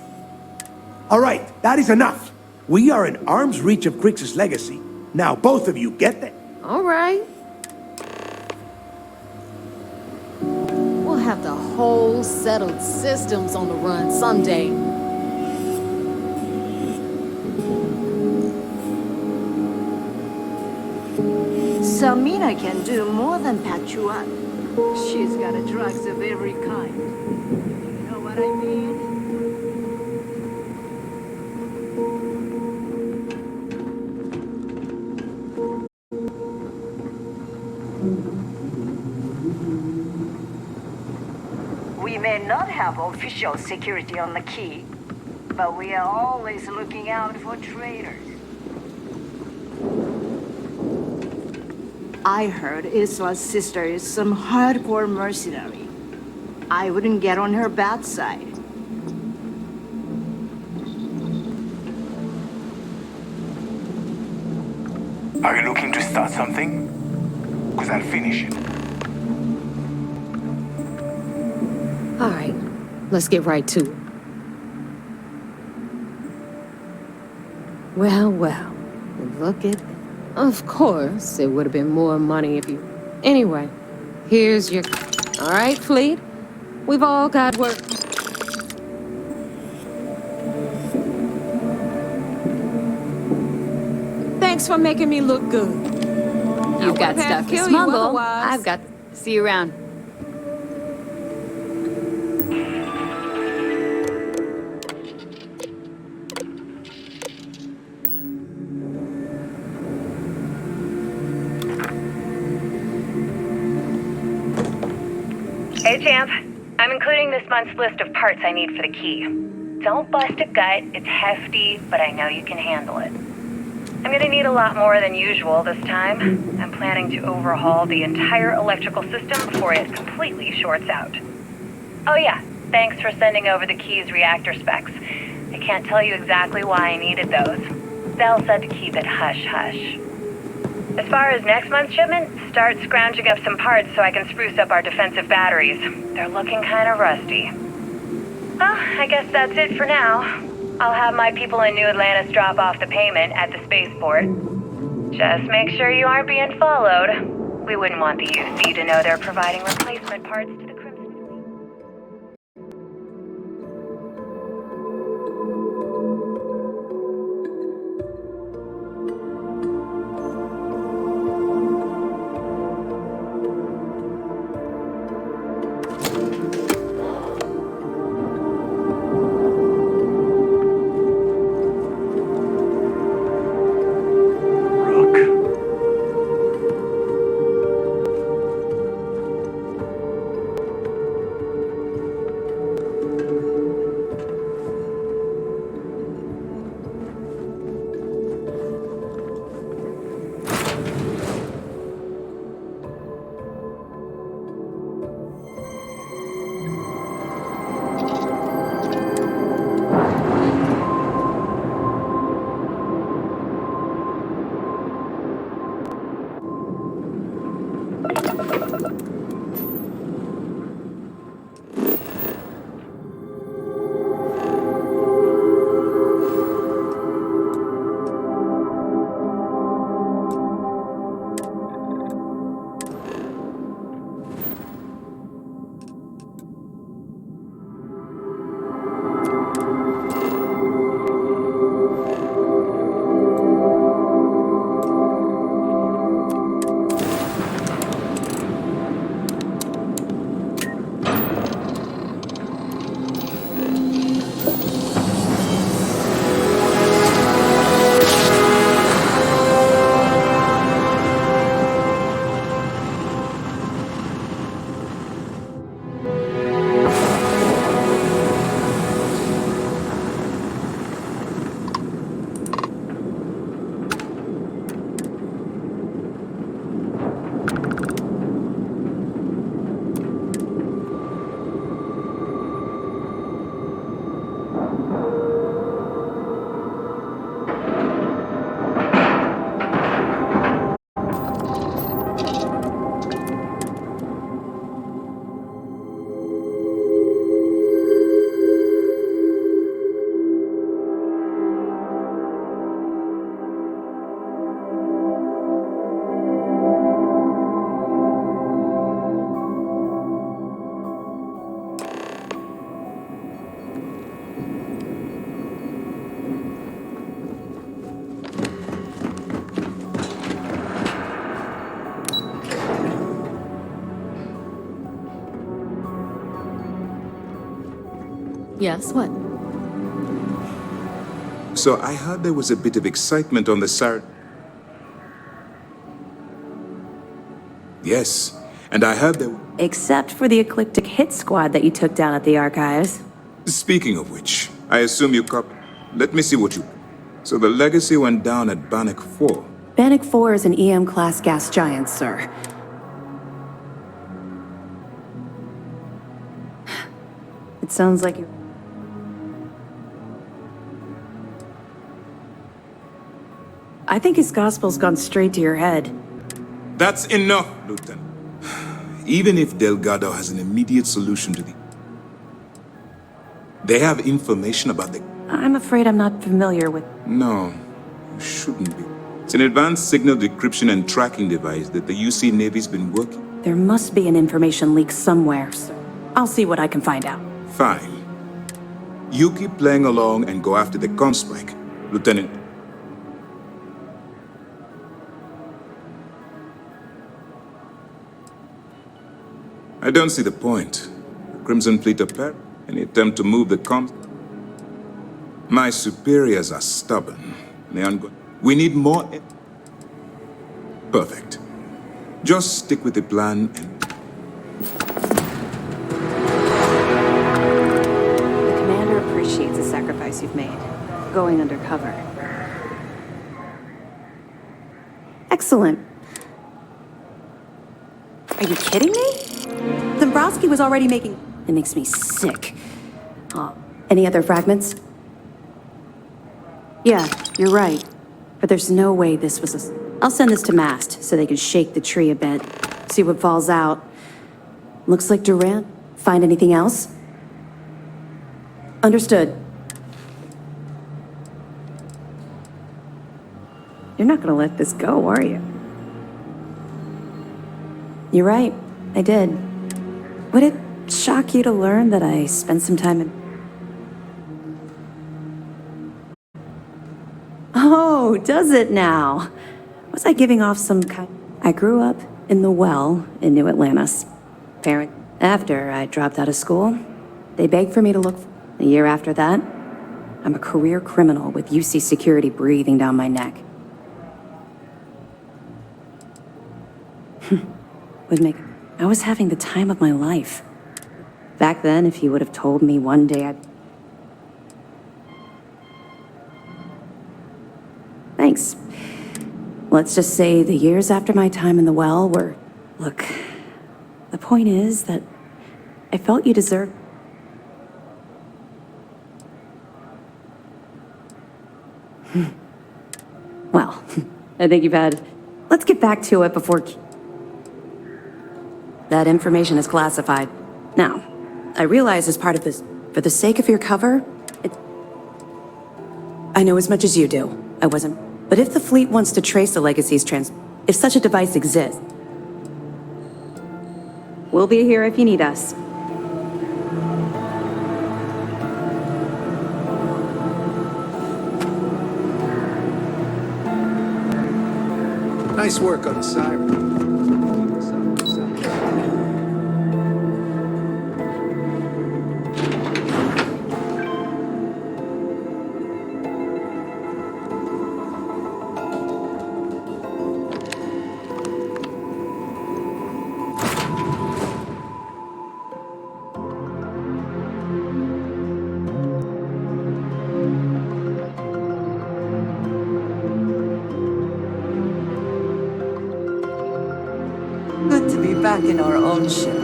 All right, that is enough. We are in arm's reach of Crix's legacy. Now, both of you, get that. All right. We'll have the whole settled systems on the run someday. Samina can do more than patch you up. She's got drugs of every kind. You know what I mean? We may not have official security on the key, but we are always looking out for traitors. I heard Isla's sister is some hardcore mercenary. I wouldn't get on her bad side. Are you looking to start something? Because I'll finish it. All right, let's get right to it. Well, look at that. Of course, it would have been more money if you... Anyway, here's your... All right, Fleet. We've all got work. Thanks for making me look good. You've got stuff to smuggle. I've got... See you around. Hey, Champ. I'm including this month's list of parts I need for the key. Don't bust a gut. It's hefty, but I know you can handle it. I'm gonna need a lot more than usual this time. I'm planning to overhaul the entire electrical system before it completely shorts out. Oh yeah, thanks for sending over the key's reactor specs. I can't tell you exactly why I needed those. Bell said to keep it hush-hush. As far as next month's shipment, start scrounging up some parts so I can spruce up our defensive batteries. They're looking kind of rusty. Well, I guess that's it for now. I'll have my people in New Atlantis drop off the payment at the spaceport. Just make sure you aren't being followed. We wouldn't want the UC to know they're providing replacement parts to the Crimson. Yes, what? So I heard there was a bit of excitement on the side. Yes, and I heard there... Except for the eclectic hit squad that you took down at the archives. Speaking of which, I assume you Let me see what you... So the legacy went down at Bannock 4. Bannock 4 is an EM-class gas giant, sir. It sounds like you... I think his gospel's gone straight to your head. That's enough, Lieutenant. Even if Delgado has an immediate solution to the... They have information about the... I'm afraid I'm not familiar with... No, you shouldn't be. It's an advanced signal decryption and tracking device that the UC Navy's been working. There must be an information leak somewhere, sir. I'll see what I can find out. Fine. You keep playing along and go after the Conspike, Lieutenant. I don't see the point. Crimson Fleet appear. Any attempt to move the My superiors are stubborn. They aren't going. We need more. Perfect. Just stick with the plan and... The commander appreciates the sacrifice you've made, going undercover. Excellent. Are you kidding me? Dombrowski was already making... It makes me sick. Any other fragments? Yeah, you're right. But there's no way this was a... I'll send this to Mast, so they can shake the tree a bit. See what falls out. Looks like Durant. Find anything else? Understood. You're not gonna let this go, are you? You're right. I did. Would it shock you to learn that I spent some time in... Oh, does it now? Was I giving off some kind... I grew up in the Well in New Atlantis. After I dropped out of school, they begged for me to look... A year after that, I'm a career criminal with UC security breathing down my neck. I was having the time of my life. Back then, if you would have told me one day I'd... Thanks. Let's just say the years after my time in the Well were... Look, the point is that I felt you deserved... Well, I think you've had... Let's get back to it before... That information is classified. Now, I realize as part of this, for the sake of your cover, I know as much as you do. I wasn't... But if the fleet wants to trace the Legacy's if such a device exists, we'll be here if you need us. Nice work on the siren. Good to be back in our own ship.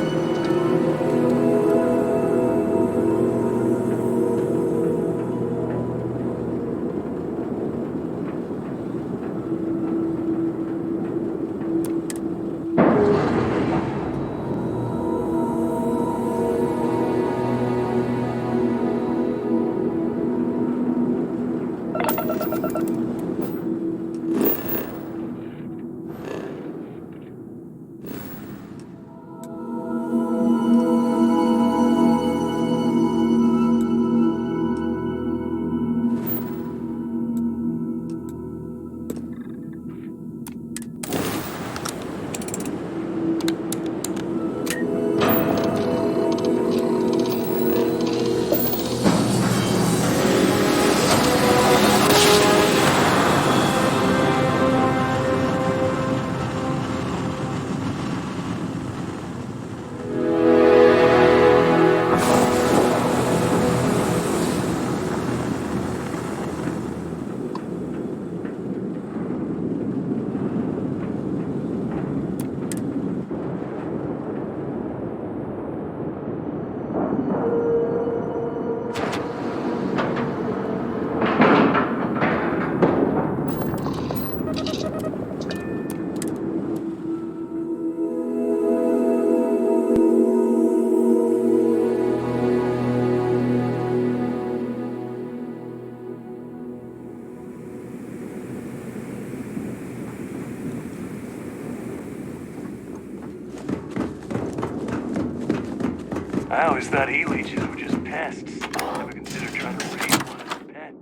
I always thought he leeches were just pests. Never considered trying to raise one as a pet.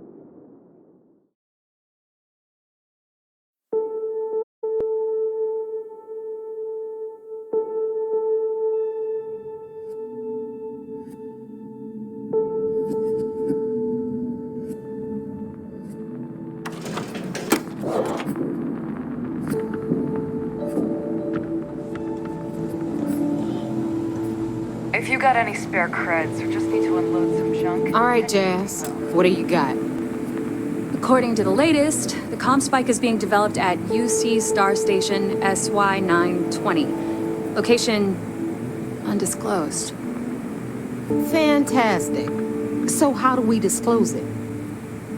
If you got any spare creds or just need to unload some junk. All right, Jazz. What do you got? According to the latest, the comm spike is being developed at UC Star Station SY920. Location undisclosed. Fantastic. So how do we disclose it?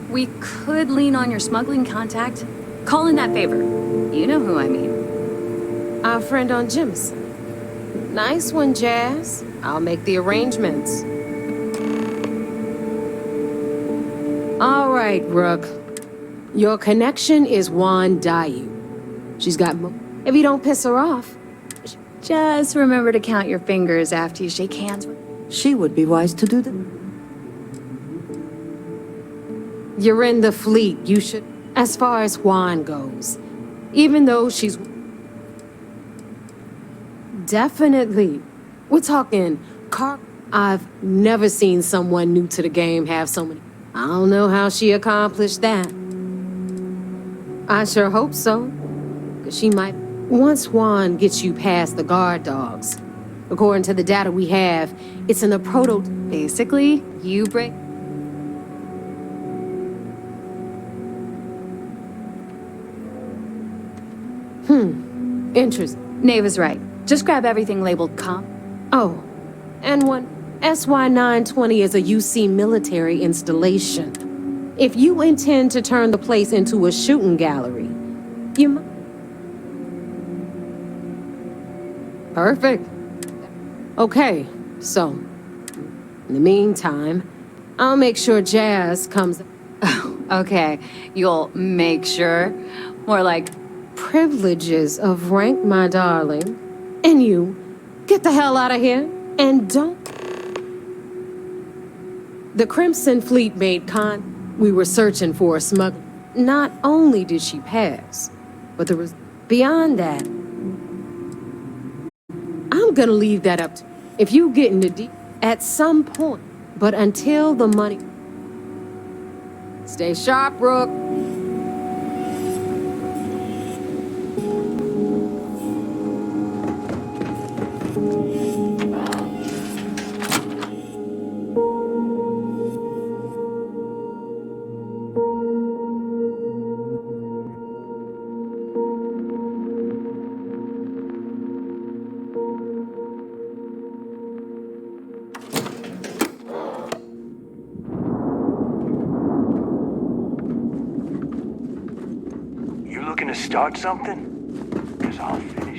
We could lean on your smuggling contact. Call in that favor. You know who I mean. Our friend on Jimson. Nice one, Jazz. I'll make the arrangements. All right, Rook. Your connection is Juan Dayu. She's got if you don't piss her off. Just remember to count your fingers after you shake hands with. She would be wise to do that. You're in the fleet. You should. As far as Juan goes, even though she's. Definitely. We're talking car. I've never seen someone new to the game have so many. I don't know how she accomplished that. I sure hope so. 'Cause she might. Once Juan gets you past the guard dogs, according to the data we have, it's in the proto. Basically, you break. Interesting. Nava's right. Just grab everything labeled comp. Oh, and one SY920 is a UC military installation. If you intend to turn the place into a shooting gallery, you Perfect. Okay, so, in the meantime, I'll make sure Jazz comes. Oh, okay. You'll make sure. More like privileges of rank, my darling. And you, get the hell out of here, and don't. The Crimson Fleet made we were searching for a smuggler. Not only did she pass, but there was beyond that. I'm gonna leave that up to if you get into deep at some point. But until the money. Stay sharp, Rook. Looking to start something? 'Cause I'll finish.